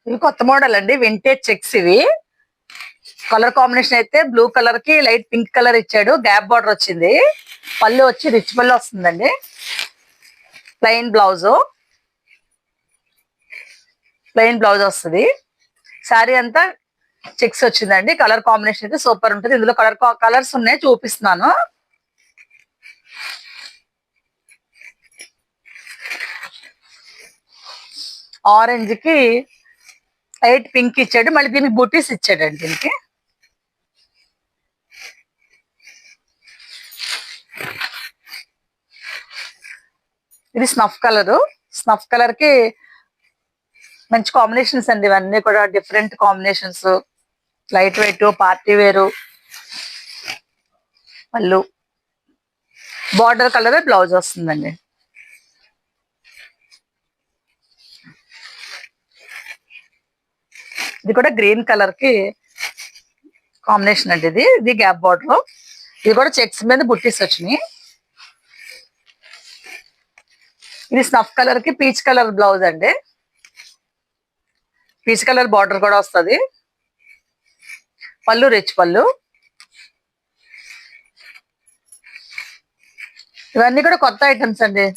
ఇవి కొత్త మోడల్ అండి, వింటేజ్ చెక్స్ ఇవి. కలర్ కాంబినేషన్ అయితే బ్లూ కలర్ కి లైట్ పింక్ కలర్ ఇచ్చాడు, గ్యాప్ బార్డర్ వచ్చింది. పళ్ళు వచ్చి రిచ్ పళ్ళు వస్తుందండి. ప్లెయిన్ బ్లౌజ్ వస్తుంది. శారీ అంతా చెక్స్ వచ్చిందండి. కలర్ కాంబినేషన్ అయితే సూపర్ ఉంటుంది. ఇందులో కలర్స్ ఉన్నాయి, చూపిస్తున్నాను. ఆరెంజ్ కి లైట్ పింక్ ఇచ్చాడు, మళ్ళీ దీనికి బూటీస్ ఇచ్చాడండి. దీనికి ఇది స్నఫ్ కలర్ కి మంచి కాంబినేషన్స్ అండి. ఇవన్నీ కూడా different combinations. Light weight, party వేరు. పళ్ళు బార్డర్ కలర్ బ్లౌజ్ వస్తుందండి. ఇది కూడా గ్రీన్ కలర్ కి కాంబినేషన్ అండి. ఇది గ్యాప్ బార్డర్. ఇది కూడా చెక్స్ మీద బుట్టీస్ వచ్చినాయి. ఇది స్నఫ్ కలర్ కి పీచ్ కలర్ బ్లౌజ్ అండి. పీచ్ కలర్ బార్డర్ కూడా వస్తుంది. పళ్ళు రిచ్ పళ్ళు. ఇవన్నీ కూడా కొత్త ఐటమ్స్ అండి.